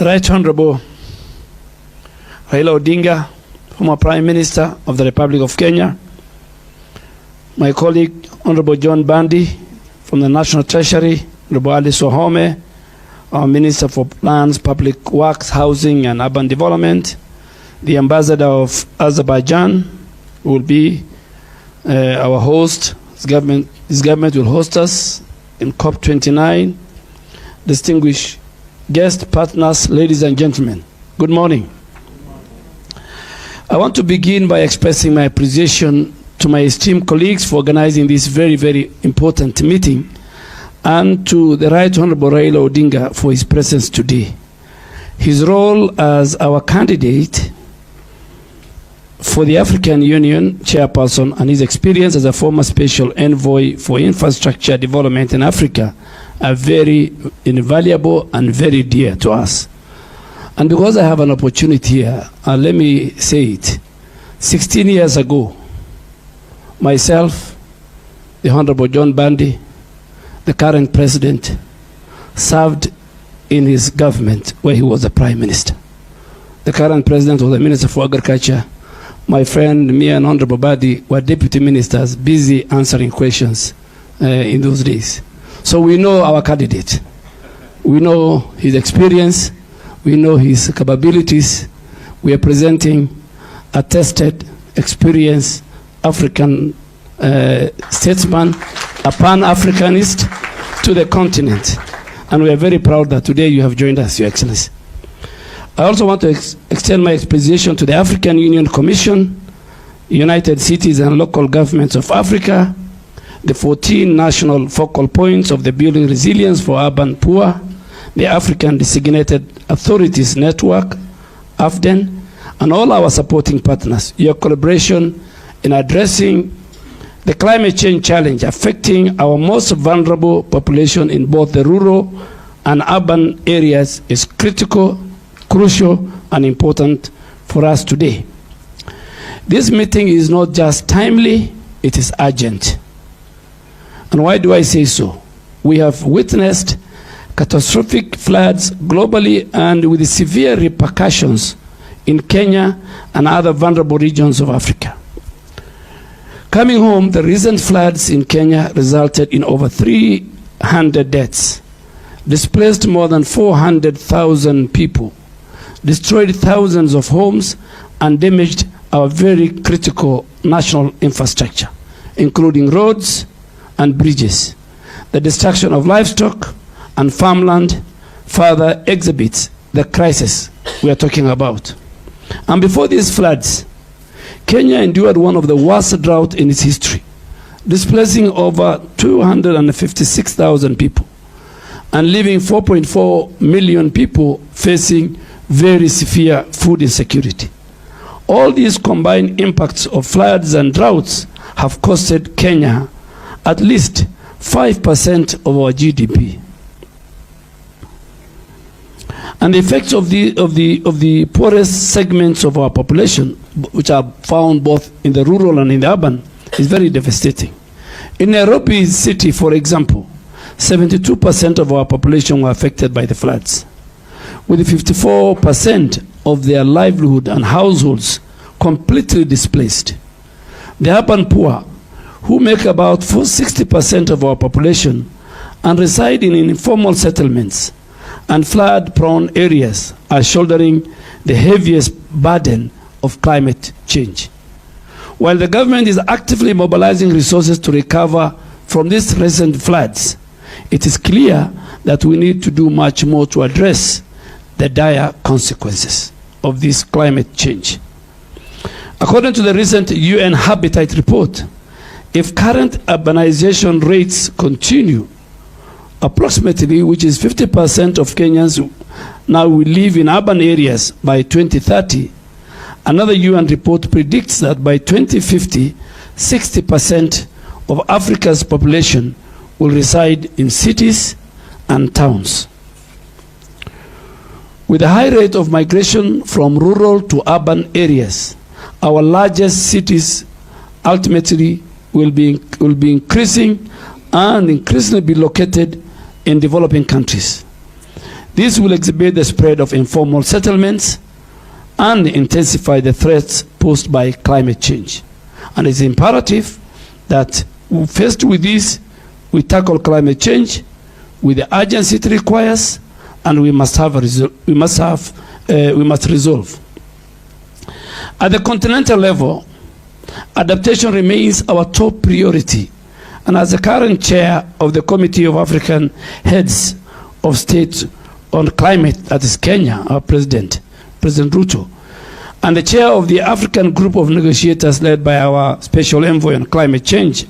The Right Honorable Raila Odinga, former Prime Minister of the Republic of Kenya, my colleague Honorable John Bandi from the National Treasury, Duale Sohome, our Minister for Lands, Public Works, Housing and Urban Development, the Ambassador of Azerbaijan will be our host. His government will host us in COP29. Distinguished guest partners, ladies and gentlemen, good morning. I want to begin by expressing my appreciation to my esteemed colleagues for organizing this very, very important meeting, and to the Right Honorable Raila Odinga for his presence today. His role as our candidate for the African Union chairperson and his experience as a former special envoy for infrastructure development in Africa are very invaluable and very dear to us. And because I have an opportunity here, let me say it. 16 years ago, myself, the Honorable John Bandi, the current president, served in his government where he was the Prime Minister. The current president was the Minister for Agriculture. My friend, me and Honorable Badi were deputy ministers busy answering questions in those days. So we know our candidate. We know his experience. We know his capabilities. We are presenting a tested, experienced African statesman, a Pan-Africanist to the continent. And we are very proud that today you have joined us, Your Excellency. I also want to extend my appreciation to the African Union Commission, United Cities and Local Governments of Africa, the 14 national focal points of the Building Resilience for Urban Poor, the African Designated Authorities Network, AFDEN, and all our supporting partners. Your collaboration in addressing the climate change challenge affecting our most vulnerable population in both the rural and urban areas is critical, crucial, and important for us today. This meeting is not just timely, it is urgent. And why do I say so? We have witnessed catastrophic floods globally and with severe repercussions in Kenya and other vulnerable regions of Africa. Coming home, the recent floods in Kenya resulted in over 300 deaths, displaced more than 400,000 people, destroyed thousands of homes, and damaged our very critical national infrastructure, including roads and bridges. The destruction of livestock and farmland further exhibits the crisis we are talking about. And before these floods, Kenya endured one of the worst droughts in its history, displacing over 256,000 people and leaving 4.4 million people facing very severe food insecurity. All these combined impacts of floods and droughts have costed Kenya at least 5% of our GDP. And the effects of the poorest segments of our population, which are found both in the rural and in the urban, is very devastating. In Nairobi city, for example, 72% of our population were affected by the floods, with 54% of their livelihood and households completely displaced. The urban poor, who make about 60% of our population and reside in informal settlements and flood-prone areas, are shouldering the heaviest burden of climate change. While the government is actively mobilizing resources to recover from these recent floods, it is clear that we need to do much more to address the dire consequences of this climate change. According to the recent UN Habitat report, if current urbanization rates continue, approximately, which is 50% of Kenyans now will live in urban areas by 2030, another UN report predicts that by 2050, 60% of Africa's population will reside in cities and towns. With a high rate of migration from rural to urban areas, our largest cities ultimately will be increasing and increasingly be located in developing countries. This will exhibit the spread of informal settlements and intensify the threats posed by climate change. And it's imperative that faced with this, we tackle climate change with the urgency it requires, and we must resolve. At the continental level, adaptation remains our top priority. And as the current chair of the Committee of African Heads of State on Climate, that is Kenya, our President Ruto, and the chair of the African Group of Negotiators led by our Special Envoy on Climate Change,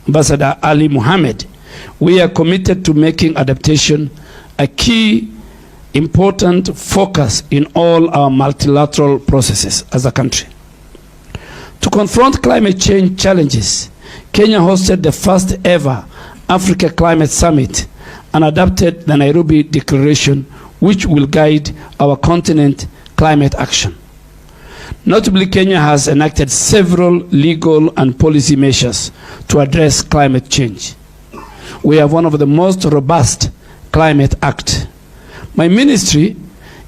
Ambassador Ali Mohammed, we are committed to making adaptation a key important focus in all our multilateral processes as a country. To confront climate change challenges, Kenya hosted the first ever Africa Climate Summit and adopted the Nairobi Declaration, which will guide our continent climate action. Notably, Kenya has enacted several legal and policy measures to address climate change. We have one of the most robust Climate Act. My ministry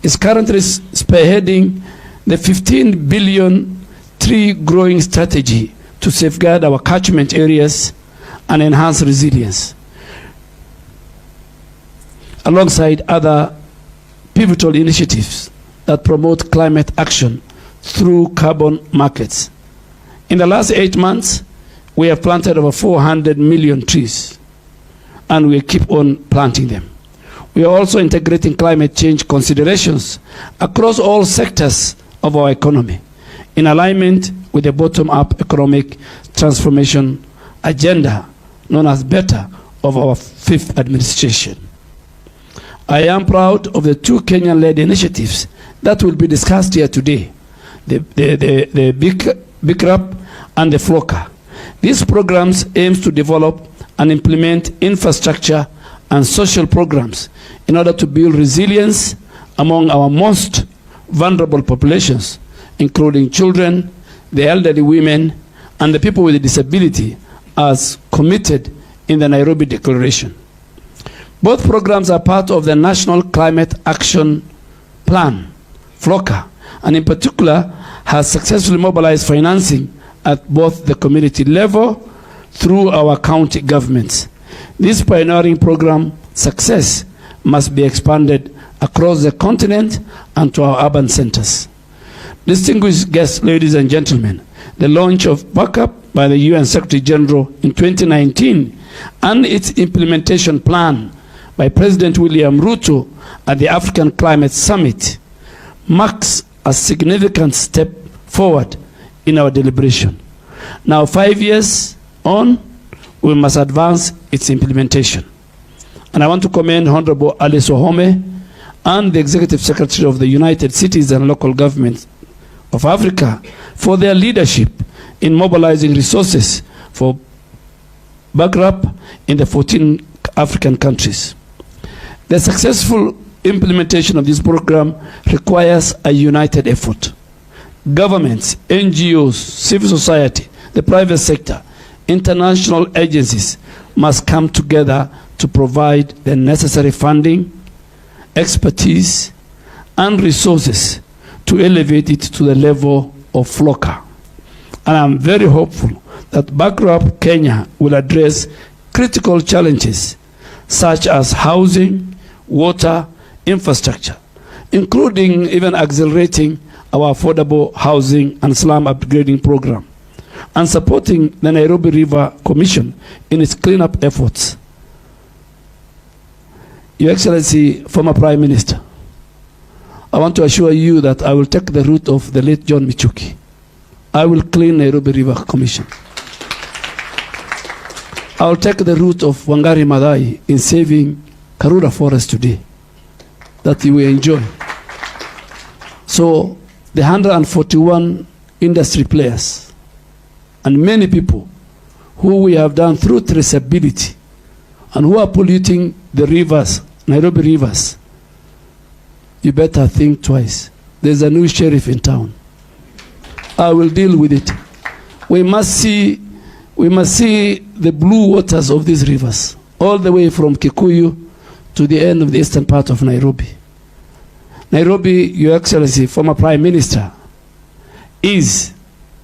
is currently spearheading the 15 billion tree growing strategy to safeguard our catchment areas and enhance resilience, alongside other pivotal initiatives that promote climate action through carbon markets. In the last 8 months, we have planted over 400 million trees, and we keep on planting them. We are also integrating climate change considerations across all sectors of our economy, in alignment with the bottom-up economic transformation agenda, known as BETTER, of our fifth administration. I am proud of the two Kenyan-led initiatives that will be discussed here today, the BICRAP and the FLOCA. These programs aim to develop and implement infrastructure and social programs in order to build resilience among our most vulnerable populations, including children, the elderly, women, and the people with a disability, as committed in the Nairobi Declaration. Both programs are part of the National Climate Action Plan, FLOCA, and in particular has successfully mobilized financing at both the community level through our county governments. This pioneering program success must be expanded across the continent and to our urban centers. Distinguished guests, ladies and gentlemen, the launch of BACAP by the UN Secretary General in 2019 and its implementation plan by President William Ruto at the African Climate Summit marks a significant step forward in our deliberation. Now, 5 years on, we must advance its implementation. And I want to commend Honorable Ali Sohome and the Executive Secretary of the United Cities and Local Governments of Africa for their leadership in mobilizing resources for BACRAP in the 14 African countries. The successful implementation of this program requires a united effort. Governments, NGOs, civil society, the private sector, international agencies must come together to provide the necessary funding, expertise, and resources to elevate it to the level of FLOCA. And I'm very hopeful that BACRAP Kenya will address critical challenges such as housing, water, infrastructure, including even accelerating our affordable housing and slum upgrading program, and supporting the Nairobi River Commission in its cleanup efforts. Your Excellency, former Prime Minister, I want to assure you that I will take the route of the late John Michuki. I will clean Nairobi River Commission. I will take the route of Wangari Maathai in saving Karura Forest today, that you will enjoy. So the 141 industry players and many people who we have done through traceability and who are polluting the rivers, Nairobi rivers, you better think twice. There's a new sheriff in town. I will deal with it. We must see the blue waters of these rivers, all the way from Kikuyu to the end of the eastern part of Nairobi. Nairobi, Your Excellency, former Prime Minister, is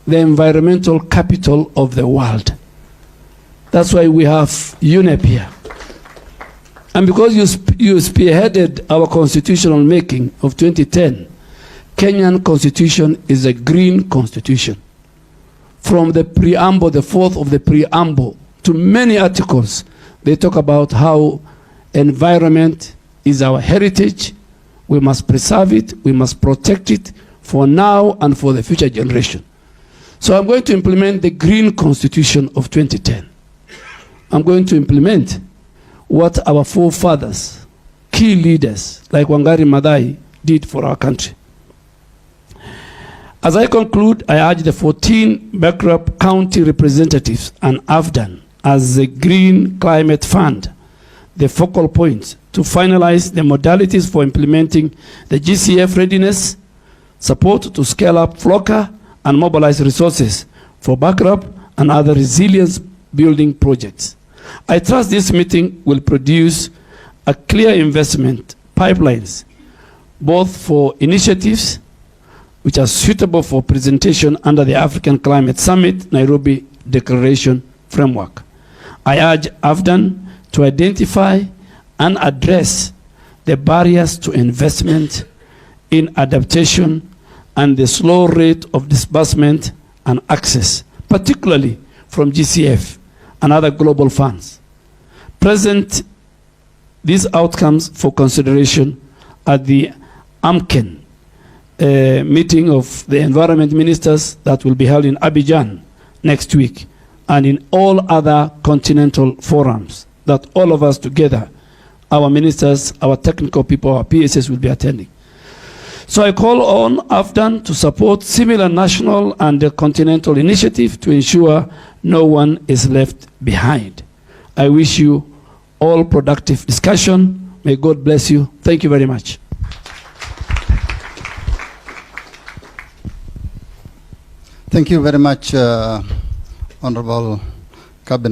the environmental capital of the world. That's why we have UNEP here. And because you spearheaded our constitutional making of 2010, Kenyan constitution is a green constitution. From the preamble, the fourth of the preamble, to many articles, they talk about how environment is our heritage. We must preserve it, we must protect it for now and for the future generation. So I'm going to implement the green constitution of 2010. I'm going to implement what our forefathers, key leaders like Wangari Maathai did for our country. As I conclude, I urge the 14 bankrupt county representatives and AFDAN as the Green Climate Fund, the focal point to finalize the modalities for implementing the GCF readiness, support to scale up FLOCA, and mobilize resources for backup and other resilience building projects. I trust this meeting will produce a clear investment pipelines, both for initiatives which are suitable for presentation under the African Climate Summit Nairobi Declaration Framework. I urge AFDAN to identify and address the barriers to investment in adaptation and the slow rate of disbursement and access, particularly from GCF and other global funds. Present these outcomes for consideration at the AMKEN meeting of the environment ministers that will be held in Abidjan next week, and in all other continental forums that all of us together, our ministers, our technical people, our PSS will be attending. So I call on AFDAN to support similar national and continental initiatives to ensure no one is left behind. I wish you all productive discussion. May God bless you. Thank you very much. Thank you very much, Honorable Cabinet